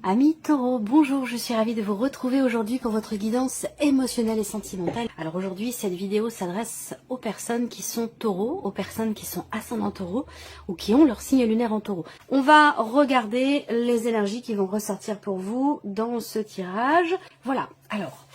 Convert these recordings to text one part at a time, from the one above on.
Amis Taureau, bonjour, je suis ravie de vous retrouver aujourd'hui pour votre guidance émotionnelle et sentimentale. Alors aujourd'hui, cette vidéo s'adresse aux personnes qui sont taureaux, aux personnes qui sont ascendants taureaux ou qui ont leur signe lunaire en taureau. On va regarder les énergies qui vont ressortir pour vous dans ce tirage. Voilà, alors,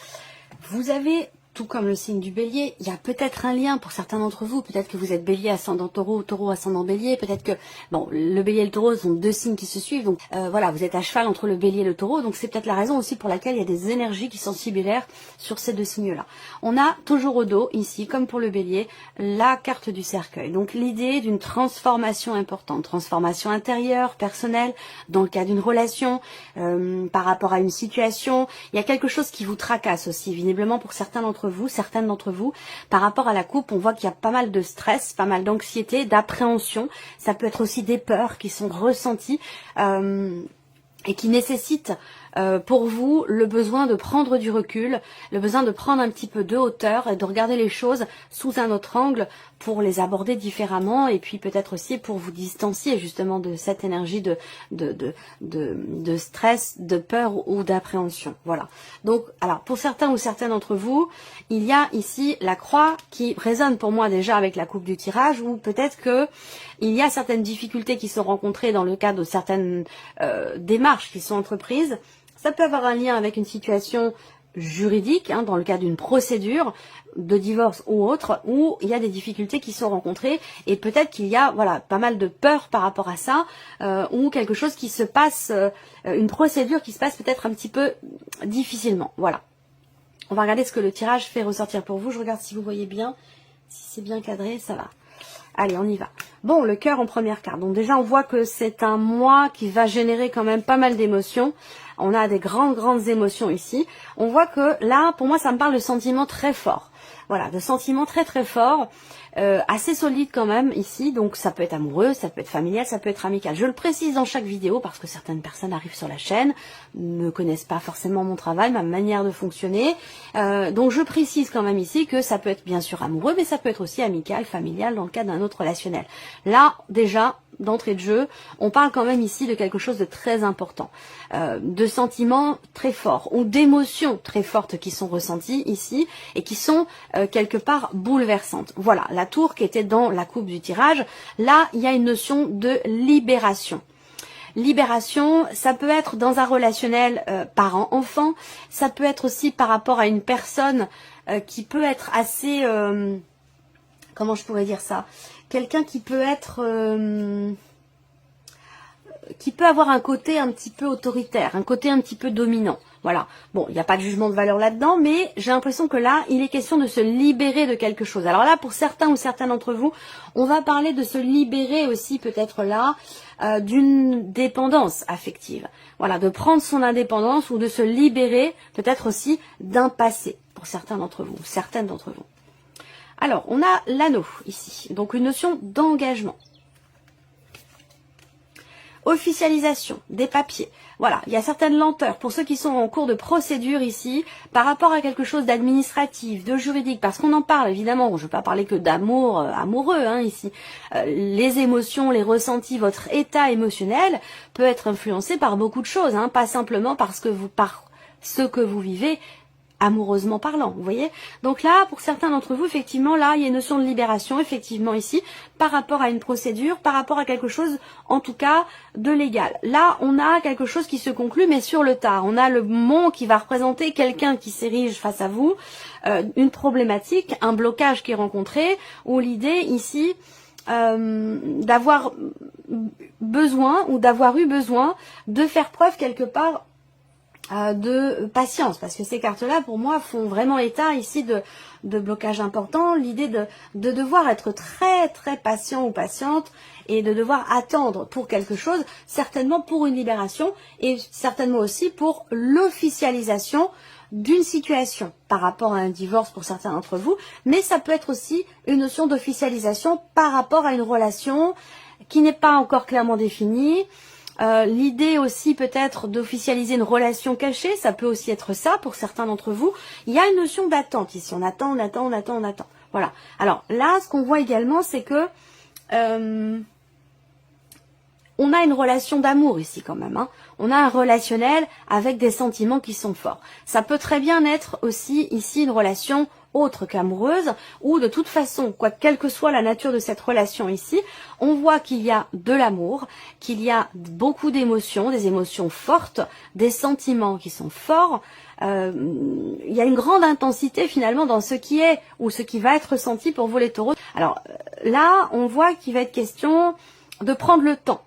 vous avez... Tout comme le signe du bélier, il y a peut-être un lien pour certains d'entre vous. Peut-être que vous êtes bélier ascendant taureau, taureau ascendant bélier. Peut-être que, bon, le bélier et le taureau sont deux signes qui se suivent. Donc voilà, vous êtes à cheval entre le bélier et le taureau. Donc c'est peut-être la raison aussi pour laquelle il y a des énergies qui sont similaires sur ces deux signes-là. On a toujours au dos, ici, comme pour le bélier, la carte du cercueil. Donc l'idée d'une transformation importante. Transformation intérieure, personnelle, dans le cas d'une relation, par rapport à une situation. Il y a quelque chose qui vous tracasse aussi, visiblement pour certains d'entre vous, certaines d'entre vous, par rapport à la coupe, on voit qu'il y a pas mal de stress, pas mal d'anxiété, d'appréhension. Ça peut être aussi des peurs qui sont ressenties et qui nécessitent pour vous le besoin de prendre du recul, le besoin de prendre un petit peu de hauteur et de regarder les choses sous un autre angle pour les aborder différemment et puis peut-être aussi pour vous distancier justement de cette énergie de stress, de peur ou d'appréhension. Voilà. Donc, alors pour certains ou certaines d'entre vous, il y a ici la croix qui résonne pour moi déjà avec la coupe du tirage ou peut-être que il y a certaines difficultés qui sont rencontrées dans le cadre de certaines démarches qui sont entreprises. Ça peut avoir un lien avec une situation juridique, dans le cas d'une procédure de divorce ou autre, où il y a des difficultés qui sont rencontrées et peut-être qu'il y a voilà pas mal de peur par rapport à ça, ou quelque chose qui se passe, une procédure qui se passe peut-être un petit peu difficilement. Voilà. On va regarder ce que le tirage fait ressortir pour vous. Je regarde si vous voyez bien, si c'est bien cadré, ça va. Allez, on y va. Bon, le cœur en première carte. Donc déjà, on voit que c'est un mois qui va générer quand même pas mal d'émotions. On a des grandes émotions ici. On voit que là, pour moi, ça me parle de sentiments très forts. Voilà, de sentiments très forts, assez solides quand même ici. Donc ça peut être amoureux, ça peut être familial, ça peut être amical. Je le précise dans chaque vidéo parce que certaines personnes arrivent sur la chaîne, ne connaissent pas forcément mon travail, ma manière de fonctionner. Donc je précise quand même ici que ça peut être bien sûr amoureux, mais ça peut être aussi amical, familial dans le cadre d'un autre relationnel. Là, déjà, d'entrée de jeu, on parle quand même ici de quelque chose de très important, de sentiments très forts ou d'émotions très fortes qui sont ressenties ici et qui sont quelque part bouleversantes. Voilà, la tour qui était dans la coupe du tirage, là il y a une notion de libération. Libération, ça peut être dans un relationnel parent-enfant, ça peut être aussi par rapport à une personne qui peut être assez... comment je pourrais dire ça? Quelqu'un qui peut être... qui peut avoir un côté un petit peu autoritaire, un côté un petit peu dominant. Voilà. Bon, il n'y a pas de jugement de valeur là-dedans, mais j'ai l'impression que là, il est question de se libérer de quelque chose. Alors là, pour certains ou certaines d'entre vous, on va parler de se libérer aussi peut-être là d'une dépendance affective. Voilà, de prendre son indépendance ou de se libérer peut-être aussi d'un passé pour certains d'entre vous, certaines d'entre vous. Alors, on a l'anneau ici, donc une notion d'engagement. Officialisation des papiers. Voilà, il y a certaines lenteurs pour ceux qui sont en cours de procédure ici, par rapport à quelque chose d'administratif, de juridique, parce qu'on en parle évidemment, je ne veux pas parler que d'amour amoureux ici. Les émotions, les ressentis, votre état émotionnel peut être influencé par beaucoup de choses, pas simplement parce que par ce que vous vivez, amoureusement parlant, vous voyez. Donc là, pour certains d'entre vous, effectivement, là, il y a une notion de libération, effectivement, ici, par rapport à une procédure, par rapport à quelque chose, en tout cas, de légal. Là, on a quelque chose qui se conclut, mais sur le tard. On a le mont qui va représenter quelqu'un qui s'érige face à vous, une problématique, un blocage qui est rencontré, ou l'idée, ici, d'avoir besoin, ou d'avoir eu besoin, de faire preuve quelque part de patience, parce que ces cartes-là, pour moi, font vraiment état ici de blocage important, l'idée de devoir être très patient ou patiente et de devoir attendre pour quelque chose, certainement pour une libération et certainement aussi pour l'officialisation d'une situation par rapport à un divorce pour certains d'entre vous, mais ça peut être aussi une notion d'officialisation par rapport à une relation qui n'est pas encore clairement définie. L'idée aussi peut-être d'officialiser une relation cachée, ça peut aussi être ça pour certains d'entre vous. Il y a une notion d'attente ici, on attend. Voilà. Alors là, ce qu'on voit également, c'est que on a une relation d'amour ici quand même. Hein. On a un relationnel avec des sentiments qui sont forts. Ça peut très bien être aussi ici une relation autre qu'amoureuse, ou de toute façon, quelle que soit la nature de cette relation ici, on voit qu'il y a de l'amour, qu'il y a beaucoup d'émotions, des émotions fortes, des sentiments qui sont forts. Il y a une grande intensité finalement dans ce qui est ou ce qui va être ressenti pour vous les taureaux. Alors là, on voit qu'il va être question de prendre le temps.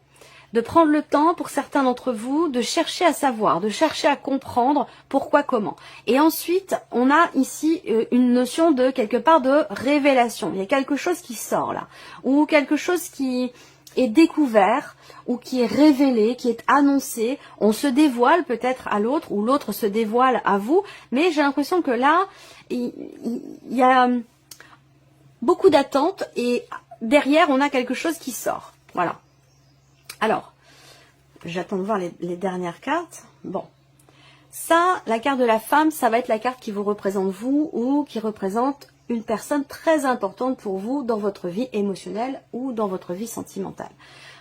De prendre le temps pour certains d'entre vous de chercher à savoir, de chercher à comprendre pourquoi, comment. Et ensuite, on a ici une notion de quelque part de révélation. Il y a quelque chose qui sort là, ou quelque chose qui est découvert, ou qui est révélé, qui est annoncé. On se dévoile peut-être à l'autre, ou l'autre se dévoile à vous, mais j'ai l'impression que là, il y a beaucoup d'attentes, et derrière, on a quelque chose qui sort. Voilà. Alors, j'attends de voir les dernières cartes. Bon, ça, la carte de la femme, ça va être la carte qui vous représente vous ou qui représente une personne très importante pour vous dans votre vie émotionnelle ou dans votre vie sentimentale.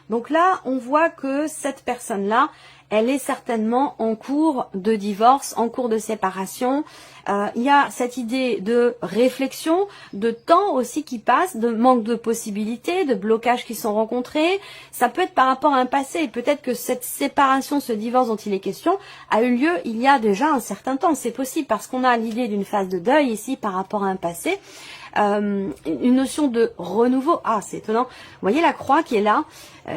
Donc là, on voit que cette personne-là, elle est certainement en cours de divorce, en cours de séparation. Il y a cette idée de réflexion, de temps aussi qui passe, de manque de possibilités, de blocages qui sont rencontrés. Ça peut être par rapport à un passé. Peut-être que cette séparation, ce divorce dont il est question, a eu lieu il y a déjà un certain temps. C'est possible parce qu'on a l'idée d'une phase de deuil ici par rapport à un passé. Une notion de renouveau. Ah, c'est étonnant. Vous voyez la croix qui est là,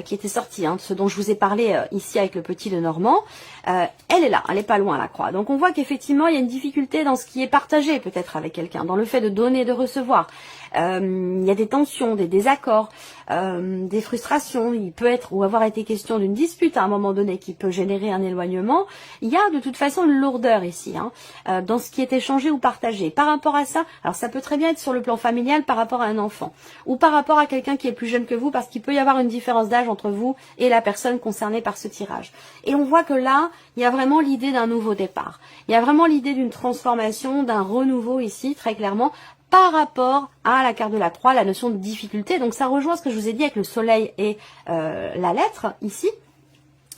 qui était sortie, hein, de ce dont je vous ai parlé ici avec le petit de Normand. Elle est là, elle est pas loin la croix. Donc on voit qu'effectivement il y a une difficulté dans ce qui est partagé peut-être avec quelqu'un, dans le fait de donner et de recevoir. Il y a des tensions, des désaccords, des frustrations. Il peut être ou avoir été question d'une dispute à un moment donné qui peut générer un éloignement. Il y a de toute façon une lourdeur ici, hein, dans ce qui est échangé ou partagé. Par rapport à ça, alors ça peut très bien être sur le plan familial par rapport à un enfant ou par rapport à quelqu'un qui est plus jeune que vous, parce qu'il peut y avoir une différence d'âge entre vous et la personne concernée par ce tirage. Et on voit que là, il y a vraiment l'idée d'un nouveau départ. Il y a vraiment l'idée d'une transformation, d'un renouveau ici, très clairement, par rapport à la carte de la croix, la notion de difficulté. Donc ça rejoint ce que je vous ai dit avec le soleil et la lettre ici.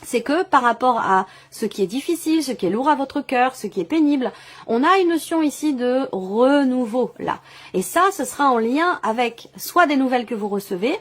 C'est que par rapport à ce qui est difficile, ce qui est lourd à votre cœur, ce qui est pénible, on a une notion ici de renouveau là. Et ça, ce sera en lien avec soit des nouvelles que vous recevez,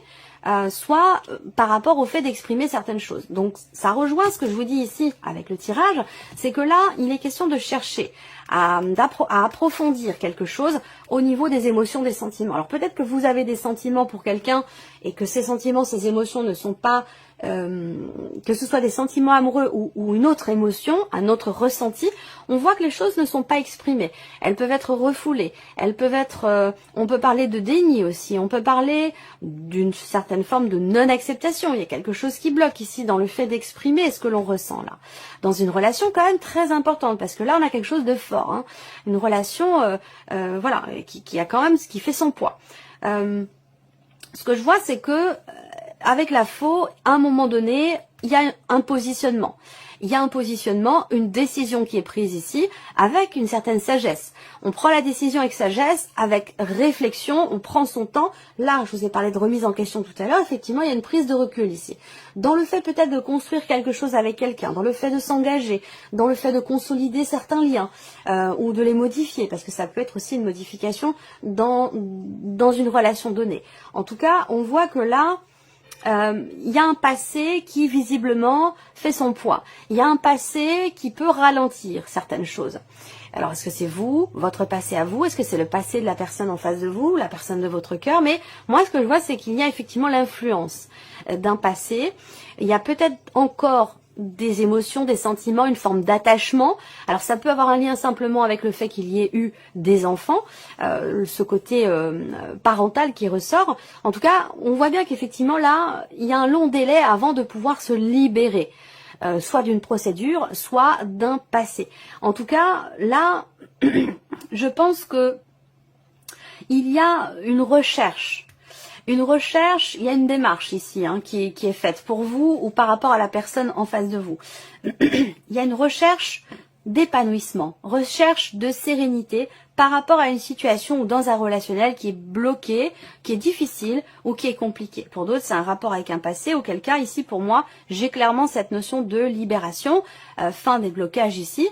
soit par rapport au fait d'exprimer certaines choses. Donc ça rejoint ce que je vous dis ici avec le tirage, c'est que là, il est question de chercher à approfondir quelque chose au niveau des émotions, des sentiments. Alors peut-être que vous avez des sentiments pour quelqu'un et que ces sentiments, ces émotions ne sont pas, que ce soit des sentiments amoureux ou une autre émotion, un autre ressenti, on voit que les choses ne sont pas exprimées. Elles peuvent être refoulées, elles peuvent être, on peut parler de déni aussi, on peut parler d'une certaine forme de non-acceptation. Il y a quelque chose qui bloque ici dans le fait d'exprimer ce que l'on ressent là. Dans une relation quand même très importante, parce que là on a quelque chose de fort, hein. Une relation voilà, qui a quand même ce qui fait son poids. Ce que je vois, c'est que avec la faux, à un moment donné, il y a un positionnement. Il y a un positionnement, une décision qui est prise ici avec une certaine sagesse. On prend la décision avec sagesse, avec réflexion, on prend son temps. Là, je vous ai parlé de remise en question tout à l'heure, effectivement, il y a une prise de recul ici. Dans le fait peut-être de construire quelque chose avec quelqu'un, dans le fait de s'engager, dans le fait de consolider certains liens ou de les modifier, parce que ça peut être aussi une modification dans une relation donnée. En tout cas, on voit que là, il y a un passé qui visiblement fait son poids. Il y a un passé qui peut ralentir certaines choses. Alors est-ce que c'est vous, votre passé à vous? Est-ce que c'est le passé de la personne en face de vous, la personne de votre cœur? Mais moi ce que je vois, c'est qu'il y a effectivement l'influence d'un passé. Il y a peut-être encore des émotions, des sentiments, une forme d'attachement. Alors ça peut avoir un lien simplement avec le fait qu'il y ait eu des enfants, ce côté parental qui ressort. En tout cas, on voit bien qu'effectivement là, il y a un long délai avant de pouvoir se libérer, soit d'une procédure, soit d'un passé. En tout cas, là, je pense que il y a une recherche. Une recherche, il y a une démarche ici qui est faite pour vous ou par rapport à la personne en face de vous. Il y a une recherche d'épanouissement, recherche de sérénité par rapport à une situation ou dans un relationnel qui est bloqué, qui est difficile ou qui est compliqué. Pour d'autres, c'est un rapport avec un passé, auquel cas, ici, pour moi, j'ai clairement cette notion de libération, fin des blocages ici,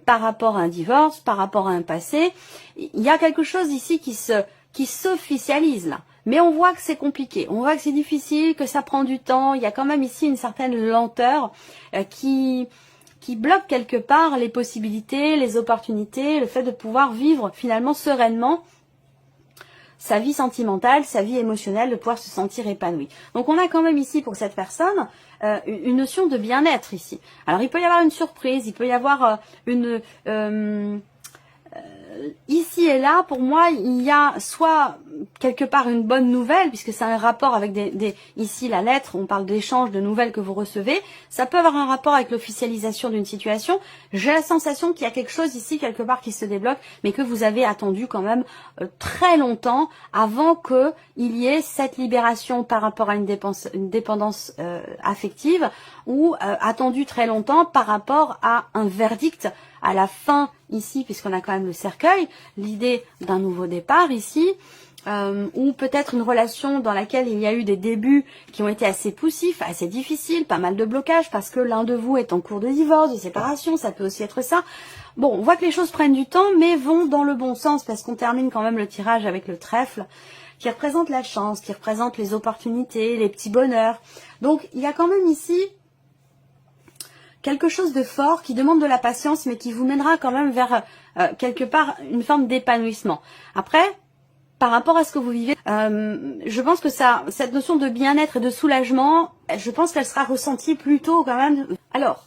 par rapport à un divorce, par rapport à un passé. Il y a quelque chose ici qui s'officialise là. Mais on voit que c'est compliqué, on voit que c'est difficile, que ça prend du temps. Il y a quand même ici une certaine lenteur qui bloque quelque part les possibilités, les opportunités, le fait de pouvoir vivre finalement sereinement sa vie sentimentale, sa vie émotionnelle, de pouvoir se sentir épanoui. Donc on a quand même ici pour cette personne une notion de bien-être ici. Alors il peut y avoir une surprise, il peut y avoir ici et là, pour moi, il y a soit quelque part une bonne nouvelle, puisque c'est un rapport avec ici la lettre, on parle d'échange de nouvelles que vous recevez, ça peut avoir un rapport avec l'officialisation d'une situation. J'ai la sensation qu'il y a quelque chose ici, quelque part, qui se débloque, mais que vous avez attendu quand même très longtemps avant qu'il y ait cette libération par rapport à une dépendance affective, ou attendu très longtemps par rapport à un verdict à la fin ici, puisqu'on a quand même le cercueil, l'idée d'un nouveau départ ici, ou peut-être une relation dans laquelle il y a eu des débuts qui ont été assez poussifs, assez difficiles, pas mal de blocages, parce que l'un de vous est en cours de divorce, de séparation, ça peut aussi être ça. Bon, on voit que les choses prennent du temps, mais vont dans le bon sens, parce qu'on termine quand même le tirage avec le trèfle, qui représente la chance, qui représente les opportunités, les petits bonheurs. Donc, il y a quand même ici quelque chose de fort qui demande de la patience, mais qui vous mènera quand même vers quelque part une forme d'épanouissement. Après, par rapport à ce que vous vivez, je pense que cette notion de bien-être et de soulagement, je pense qu'elle sera ressentie plutôt quand même. Alors,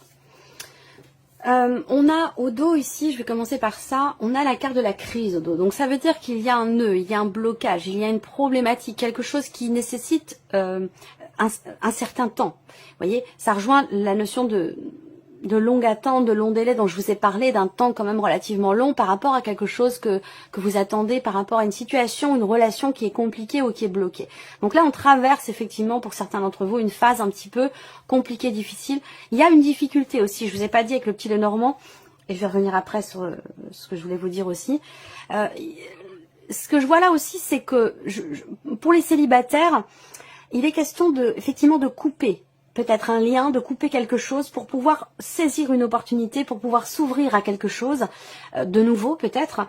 on a au dos ici, je vais commencer par ça, on a la carte de la crise au dos. Donc ça veut dire qu'il y a un nœud, il y a un blocage, il y a une problématique, quelque chose qui nécessite un certain temps. Vous voyez, ça rejoint la notion de longue attente, de long délai dont je vous ai parlé, d'un temps quand même relativement long par rapport à quelque chose que vous attendez, par rapport à une situation, une relation qui est compliquée ou qui est bloquée. Donc là, on traverse effectivement pour certains d'entre vous une phase un petit peu compliquée, difficile. Il y a une difficulté aussi, je vous ai pas dit avec le petit Lenormand, et je vais revenir après sur ce que je voulais vous dire aussi. Ce que je vois là aussi, c'est que pour les célibataires, il est question effectivement de couper peut-être un lien, de couper quelque chose pour pouvoir saisir une opportunité, pour pouvoir s'ouvrir à quelque chose de nouveau peut-être,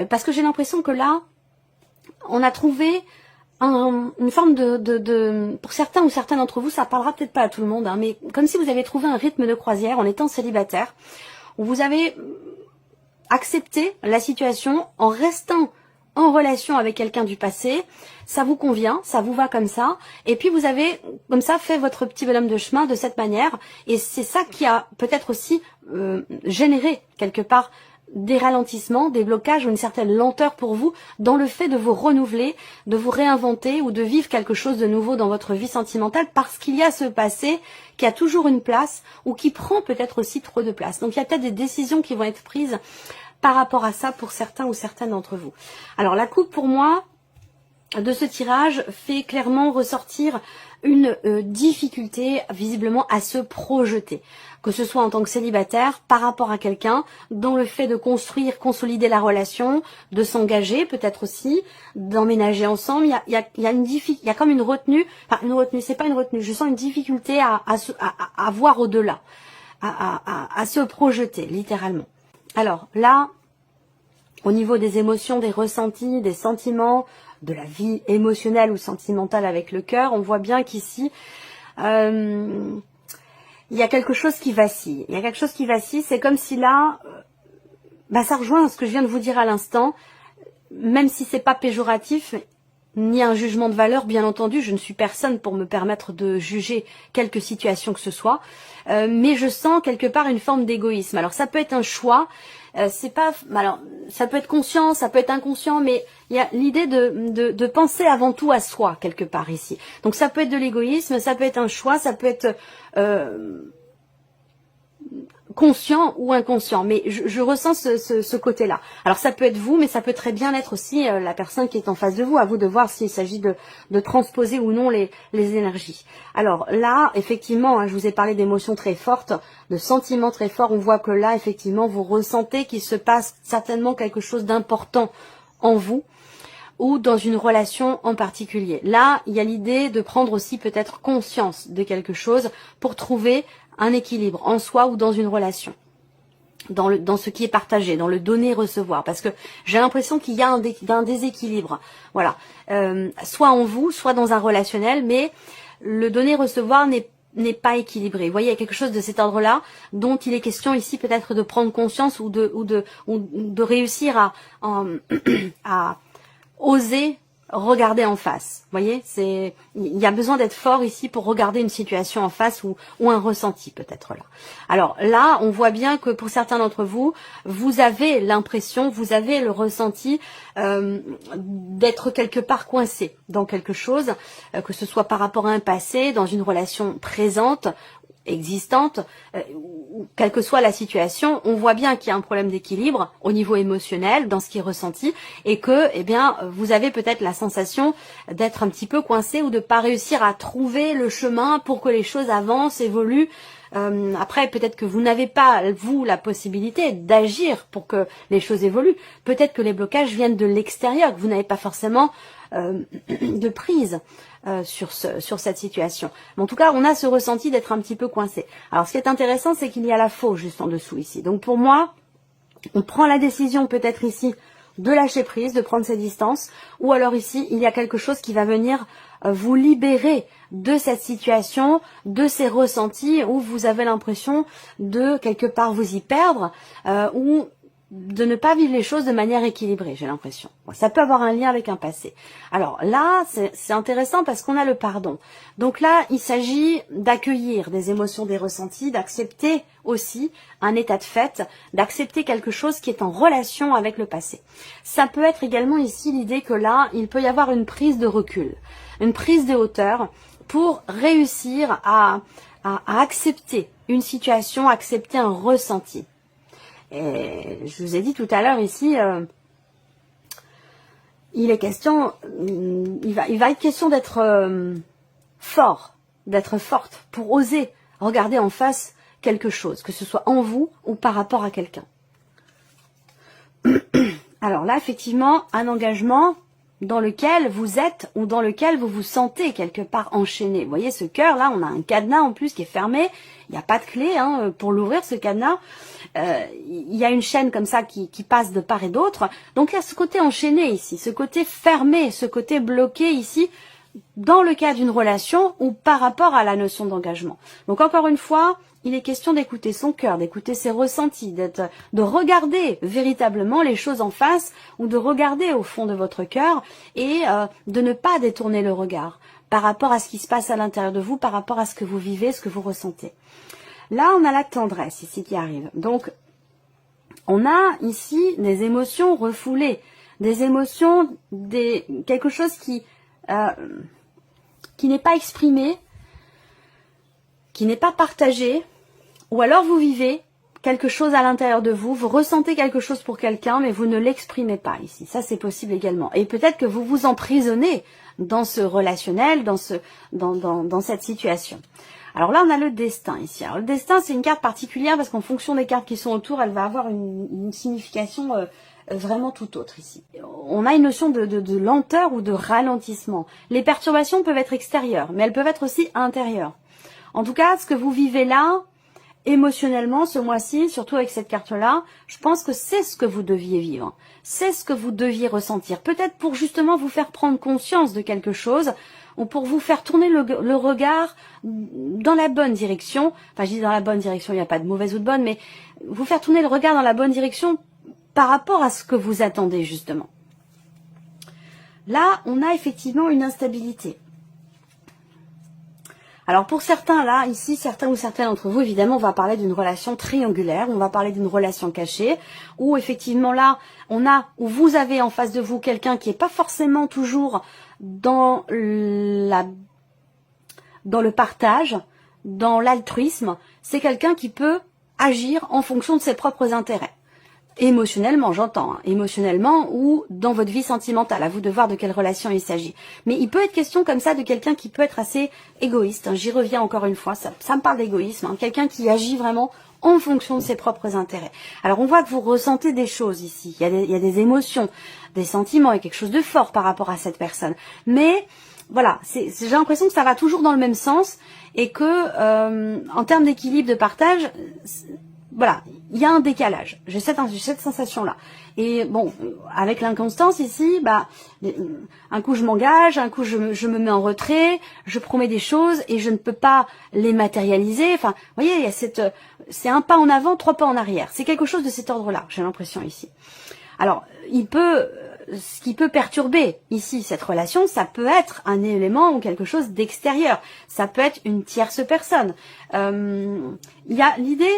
parce que j'ai l'impression que là, on a trouvé une forme pour certains ou certains d'entre vous, ça parlera peut-être pas à tout le monde, hein, mais comme si vous avez trouvé un rythme de croisière en étant célibataire, où vous avez accepté la situation en restant en relation avec quelqu'un du passé, ça vous convient, ça vous va comme ça, et puis vous avez comme ça fait votre petit bonhomme de chemin de cette manière, et c'est ça qui a peut-être aussi généré quelque part des ralentissements, des blocages ou une certaine lenteur pour vous dans le fait de vous renouveler, de vous réinventer ou de vivre quelque chose de nouveau dans votre vie sentimentale, parce qu'il y a ce passé qui a toujours une place ou qui prend peut-être aussi trop de place. Donc il y a peut-être des décisions qui vont être prises par rapport à ça pour certains ou certaines d'entre vous. Alors la coupe pour moi de ce tirage fait clairement ressortir une difficulté visiblement à se projeter, que ce soit en tant que célibataire par rapport à quelqu'un, dans le fait de construire, consolider la relation, de s'engager peut-être aussi, d'emménager ensemble. Il y a comme une retenue, enfin une retenue, c'est pas une retenue, je sens une difficulté à voir au-delà, à se projeter littéralement. Alors là, au niveau des émotions, des ressentis, des sentiments, de la vie émotionnelle ou sentimentale avec le cœur, on voit bien qu'ici, il y a quelque chose qui vacille. Il y a quelque chose qui vacille, c'est comme si là, ça rejoint ce que je viens de vous dire à l'instant, même si c'est pas péjoratif, ni un jugement de valeur, bien entendu, je ne suis personne pour me permettre de juger quelque situation que ce soit, mais je sens quelque part une forme d'égoïsme. Alors ça peut être un choix, c'est pas, alors ça peut être conscient, ça peut être inconscient, mais il y a l'idée de penser avant tout à soi quelque part ici. Donc ça peut être de l'égoïsme, ça peut être un choix, ça peut être conscient ou inconscient, mais je ressens ce côté-là. Alors ça peut être vous, mais ça peut très bien être aussi la personne qui est en face de vous, à vous de voir s'il s'agit de transposer ou non les énergies. Alors là, effectivement, je vous ai parlé d'émotions très fortes, de sentiments très forts, on voit que là, effectivement, vous ressentez qu'il se passe certainement quelque chose d'important en vous, ou dans une relation en particulier. Là, il y a l'idée de prendre aussi peut-être conscience de quelque chose pour trouver un équilibre en soi ou dans une relation, dans ce qui est partagé, dans le donner-recevoir, parce que j'ai l'impression qu'il y a un déséquilibre, voilà, soit en vous, soit dans un relationnel, mais le donner-recevoir n'est pas équilibré. Vous voyez, il y a quelque chose de cet ordre-là dont il est question ici peut-être de prendre conscience ou de réussir à oser regarder en face. Vous voyez, il y a besoin d'être fort ici pour regarder une situation en face ou un ressenti peut-être là. Alors là, on voit bien que pour certains d'entre vous, vous avez l'impression, vous avez le ressenti d'être quelque part coincé dans quelque chose, que ce soit par rapport à un passé, dans une relation présente, existante, quelle que soit la situation, on voit bien qu'il y a un problème d'équilibre au niveau émotionnel dans ce qui est ressenti et que, eh bien, vous avez peut-être la sensation d'être un petit peu coincé ou de pas réussir à trouver le chemin pour que les choses avancent, évoluent. Après, peut-être que vous n'avez pas, vous, la possibilité d'agir pour que les choses évoluent. Peut-être que les blocages viennent de l'extérieur, que vous n'avez pas forcément de prise sur cette situation. Mais en tout cas, on a ce ressenti d'être un petit peu coincé. Alors, ce qui est intéressant, c'est qu'il y a la faux juste en dessous ici. Donc, pour moi, on prend la décision peut-être ici de lâcher prise, de prendre ses distances, ou alors ici, il y a quelque chose qui va venir vous libérer de cette situation, de ces ressentis où vous avez l'impression de quelque part vous y perdre, ou de ne pas vivre les choses de manière équilibrée, j'ai l'impression. Bon, ça peut avoir un lien avec un passé. Alors là, c'est intéressant parce qu'on a le pardon. Donc là, il s'agit d'accueillir des émotions, des ressentis, d'accepter aussi un état de fait, d'accepter quelque chose qui est en relation avec le passé. Ça peut être également ici l'idée que là, il peut y avoir une prise de recul, une prise de hauteur pour réussir à accepter une situation, accepter un ressenti. Et je vous ai dit tout à l'heure ici, il est question, il va être question d'être fort, d'être forte pour oser regarder en face quelque chose, que ce soit en vous ou par rapport à quelqu'un. Alors là, effectivement, un engagement dans lequel vous êtes ou dans lequel vous vous sentez quelque part enchaîné. Vous voyez ce cœur là, on a un cadenas en plus qui est fermé, il n'y a pas de clé pour l'ouvrir ce cadenas. Il y a une chaîne comme ça qui passe de part et d'autre. Donc il y a ce côté enchaîné ici, ce côté fermé, ce côté bloqué ici dans le cas d'une relation ou par rapport à la notion d'engagement. Donc encore une fois, il est question d'écouter son cœur, d'écouter ses ressentis, de regarder véritablement les choses en face ou de regarder au fond de votre cœur et de ne pas détourner le regard par rapport à ce qui se passe à l'intérieur de vous, par rapport à ce que vous vivez, ce que vous ressentez. Là, on a la tendresse ici qui arrive. Donc, on a ici des émotions refoulées, des émotions, quelque chose qui n'est pas exprimé, qui n'est pas partagé, ou alors vous vivez quelque chose à l'intérieur de vous, vous ressentez quelque chose pour quelqu'un, mais vous ne l'exprimez pas ici. Ça, c'est possible également. Et peut-être que vous vous emprisonnez dans ce relationnel, dans cette situation. Alors là, on a le destin ici. Alors le destin, c'est une carte particulière parce qu'en fonction des cartes qui sont autour, elle va avoir une signification vraiment tout autre ici. On a une notion de lenteur ou de ralentissement. Les perturbations peuvent être extérieures, mais elles peuvent être aussi intérieures. En tout cas, ce que vous vivez là, émotionnellement, ce mois-ci, surtout avec cette carte-là, je pense que c'est ce que vous deviez vivre. C'est ce que vous deviez ressentir. Peut-être pour justement vous faire prendre conscience de quelque chose ou pour vous faire tourner le regard dans la bonne direction. Enfin, je dis dans la bonne direction, il n'y a pas de mauvaise ou de bonne, mais vous faire tourner le regard dans la bonne direction par rapport à ce que vous attendez, justement. Là, on a effectivement une instabilité. Alors pour certains, là, ici, certains ou certaines d'entre vous, évidemment, on va parler d'une relation triangulaire, on va parler d'une relation cachée, où effectivement là, où vous avez en face de vous quelqu'un qui n'est pas forcément toujours dans le partage, dans l'altruisme, c'est quelqu'un qui peut agir en fonction de ses propres intérêts. Émotionnellement, j'entends, hein, émotionnellement ou dans votre vie sentimentale, à vous de voir de quelle relation il s'agit. Mais il peut être question comme ça de quelqu'un qui peut être assez égoïste, hein, j'y reviens encore une fois, ça me parle d'égoïsme, hein, quelqu'un qui agit vraiment en fonction de ses propres intérêts. Alors on voit que vous ressentez des choses ici, il y a des émotions, des sentiments, il y a quelque chose de fort par rapport à cette personne. Mais voilà, j'ai l'impression que ça va toujours dans le même sens et que en termes d'équilibre de partage, voilà, il y a un décalage. J'ai cette sensation-là. Et bon, avec l'inconstance ici, bah, un coup je m'engage, un coup je me mets en retrait, je promets des choses et je ne peux pas les matérialiser. Enfin, vous voyez, il y a c'est un pas en avant, 3 pas en arrière. C'est quelque chose de cet ordre-là, j'ai l'impression ici. Alors, ce qui peut perturber ici cette relation, ça peut être un élément ou quelque chose d'extérieur. Ça peut être une tierce personne. Il y a l'idée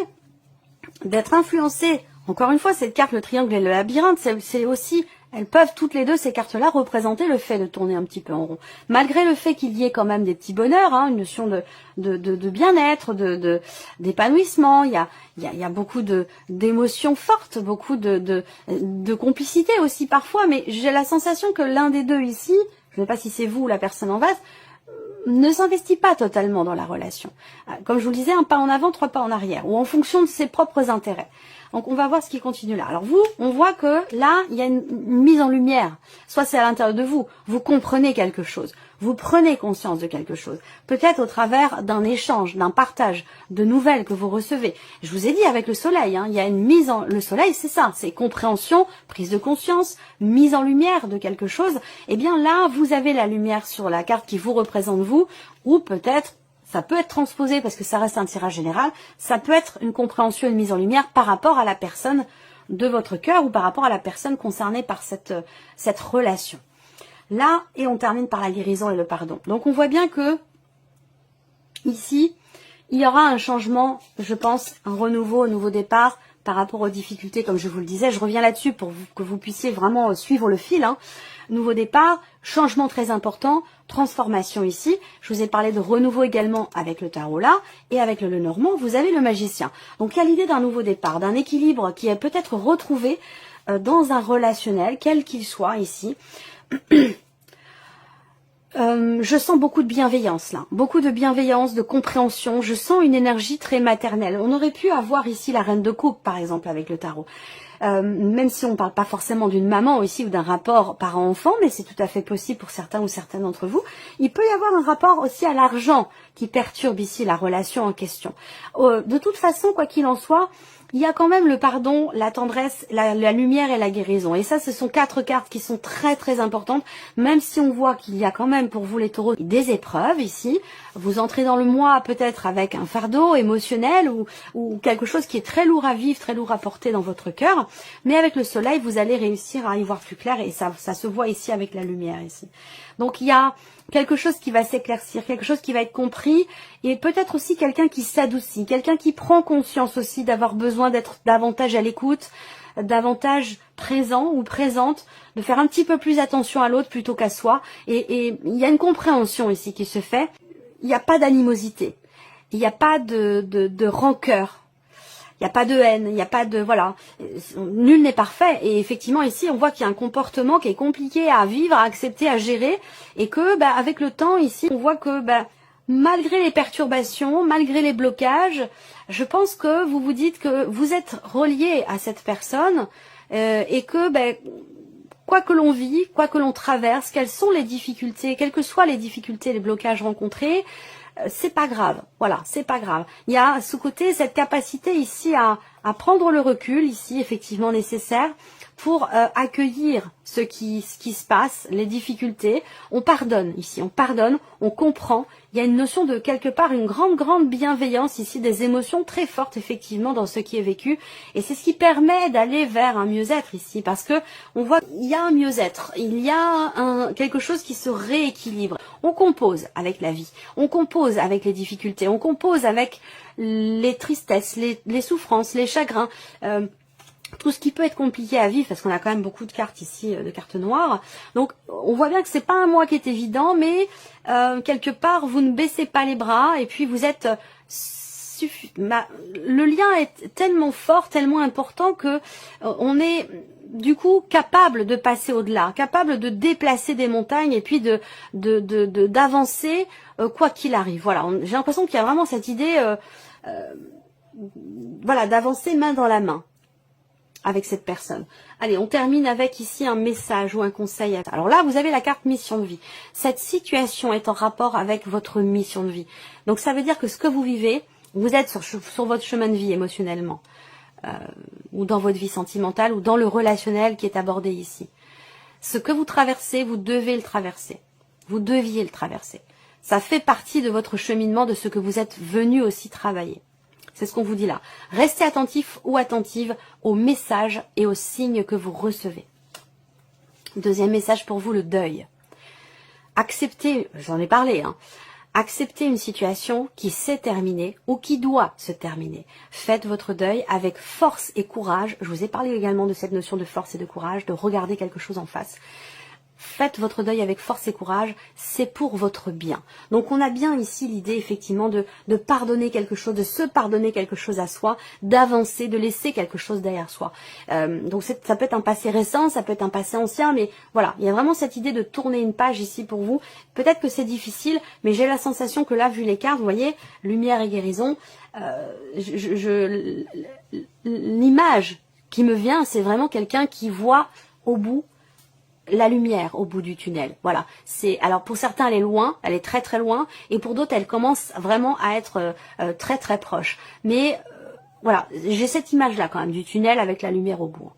d'être influencé. Encore une fois, cette carte, le triangle et le labyrinthe, c'est aussi, elles peuvent toutes les deux, ces cartes-là, représenter le fait de tourner un petit peu en rond. Malgré le fait qu'il y ait quand même des petits bonheurs, hein, une notion de bien-être, d'épanouissement, il y a beaucoup d'émotions fortes, beaucoup de complicité aussi parfois, mais j'ai la sensation que l'un des deux ici, je ne sais pas si c'est vous ou la personne en face, ne s'investit pas totalement dans la relation. Comme je vous le disais, un pas en avant, 3 pas en arrière, ou en fonction de ses propres intérêts. Donc on va voir ce qui continue là. Alors vous, on voit que là, il y a une mise en lumière. Soit c'est à l'intérieur de vous, vous comprenez quelque chose, vous prenez conscience de quelque chose. Peut-être au travers d'un échange, d'un partage, de nouvelles que vous recevez. Je vous ai dit avec le soleil, hein, il y a une mise en... Le soleil, c'est ça, c'est compréhension, prise de conscience, mise en lumière de quelque chose. Eh bien là, vous avez la lumière sur la carte qui vous représente vous, ou peut-être ça peut être transposé parce que ça reste un tirage général, ça peut être une compréhension, une mise en lumière par rapport à la personne de votre cœur ou par rapport à la personne concernée par cette relation. Là, et on termine par la guérison et le pardon. Donc on voit bien que ici, il y aura un changement, je pense, un renouveau, un nouveau départ par rapport aux difficultés, comme je vous le disais. Je reviens là-dessus pour que vous puissiez vraiment suivre le fil, hein. Nouveau départ, changement très important, transformation ici. Je vous ai parlé de renouveau également avec le tarot là, et avec le Lenormand, vous avez le magicien. Donc il y a l'idée d'un nouveau départ, d'un équilibre qui est peut-être retrouvé dans un relationnel, quel qu'il soit ici. Je sens beaucoup de bienveillance là, beaucoup de bienveillance, de compréhension, je sens une énergie très maternelle. On aurait pu avoir ici la reine de coupe par exemple avec le tarot. Même si on ne parle pas forcément d'une maman ici ou d'un rapport parent-enfant, mais c'est tout à fait possible pour certains ou certaines d'entre vous. Il peut y avoir un rapport aussi à l'argent qui perturbe ici la relation en question. De toute façon, quoi qu'il en soit, il y a quand même le pardon, la tendresse, la lumière et la guérison. Et ça, ce sont 4 cartes qui sont très très importantes, même si on voit qu'il y a quand même pour vous les taureaux des épreuves ici. Vous entrez dans le mois peut-être avec un fardeau émotionnel ou quelque chose qui est très lourd à vivre, très lourd à porter dans votre cœur. Mais avec le soleil, vous allez réussir à y voir plus clair et ça se voit ici avec la lumière ici. Donc il y a quelque chose qui va s'éclaircir, quelque chose qui va être compris et peut-être aussi quelqu'un qui s'adoucit, quelqu'un qui prend conscience aussi d'avoir besoin d'être davantage à l'écoute, davantage présent ou présente, de faire un petit peu plus attention à l'autre plutôt qu'à soi. Et il y a une compréhension ici qui se fait. Il n'y a pas d'animosité, il n'y a pas de rancœur. Il n'y a pas de haine, il n'y a pas de... Voilà, nul n'est parfait. Et effectivement, ici, on voit qu'il y a un comportement qui est compliqué à vivre, à accepter, à gérer. Et que, avec le temps, ici, on voit que, malgré les perturbations, malgré les blocages, je pense que vous vous dites que vous êtes relié à cette personne et que, quoi que l'on vit, quoi que l'on traverse, quelles sont les difficultés, quelles que soient les difficultés, les blocages rencontrés, c'est pas grave, voilà, c'est pas grave. Il y a à ce côté cette capacité ici à prendre le recul, ici effectivement nécessaire, pour accueillir ce qui se passe, les difficultés. On pardonne ici, on pardonne, on comprend. Il y a une notion de quelque part une grande bienveillance ici, des émotions très fortes effectivement dans ce qui est vécu. Et c'est ce qui permet d'aller vers un mieux-être ici, parce que on voit qu'il y a un mieux-être, il y a quelque chose qui se rééquilibre. On compose avec la vie, on compose avec les difficultés, on compose avec les tristesses, les souffrances, les chagrins. Tout ce qui peut être compliqué à vivre, parce qu'on a quand même beaucoup de cartes ici, de cartes noires. Donc, on voit bien que c'est pas un mois qui est évident, mais quelque part, vous ne baissez pas les bras, et puis vous êtes le lien est tellement fort, tellement important que on est du coup capable de passer au-delà, capable de déplacer des montagnes et puis d'avancer quoi qu'il arrive. Voilà, j'ai l'impression qu'il y a vraiment cette idée, voilà, d'avancer main dans la main avec cette personne. Allez, on termine avec ici un message ou un conseil. Alors là, vous avez la carte mission de vie. Cette situation est en rapport avec votre mission de vie. Donc ça veut dire que ce que vous vivez, vous êtes sur votre chemin de vie émotionnellement, ou dans votre vie sentimentale, ou dans le relationnel qui est abordé ici. Ce que vous traversez, vous devez le traverser. Vous deviez le traverser. Ça fait partie de votre cheminement, de ce que vous êtes venu aussi travailler. C'est ce qu'on vous dit là. Restez attentif ou attentive aux messages et aux signes que vous recevez. Deuxième message pour vous, le deuil. Acceptez, j'en ai parlé, acceptez une situation qui s'est terminée ou qui doit se terminer. Faites votre deuil avec force et courage. Je vous ai parlé également de cette notion de force et de courage, de regarder quelque chose en face. Faites votre deuil avec force et courage, c'est pour votre bien. Donc on a bien ici l'idée effectivement de pardonner quelque chose, de se pardonner quelque chose à soi, d'avancer, de laisser quelque chose derrière soi. Donc ça peut être un passé récent, ça peut être un passé ancien, mais voilà, il y a vraiment cette idée de tourner une page ici pour vous. Peut-être que c'est difficile, mais j'ai la sensation que là, vu les cartes, vous voyez, lumière et guérison, l'image qui me vient, c'est vraiment quelqu'un qui voit au bout la lumière au bout du tunnel. Voilà. Alors pour certains elle est loin, elle est très très loin, et pour d'autres elle commence vraiment à être très très proche. Mais voilà, j'ai cette image là quand même du tunnel avec la lumière au bout.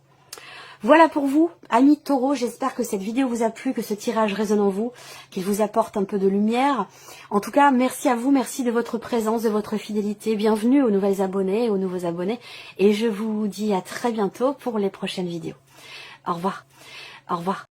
Voilà pour vous, amis taureaux, j'espère que cette vidéo vous a plu, que ce tirage résonne en vous, qu'il vous apporte un peu de lumière. En tout cas, merci à vous, merci de votre présence, de votre fidélité. Bienvenue aux nouvelles abonnées et aux nouveaux abonnés. Et je vous dis à très bientôt pour les prochaines vidéos. Au revoir. Au revoir.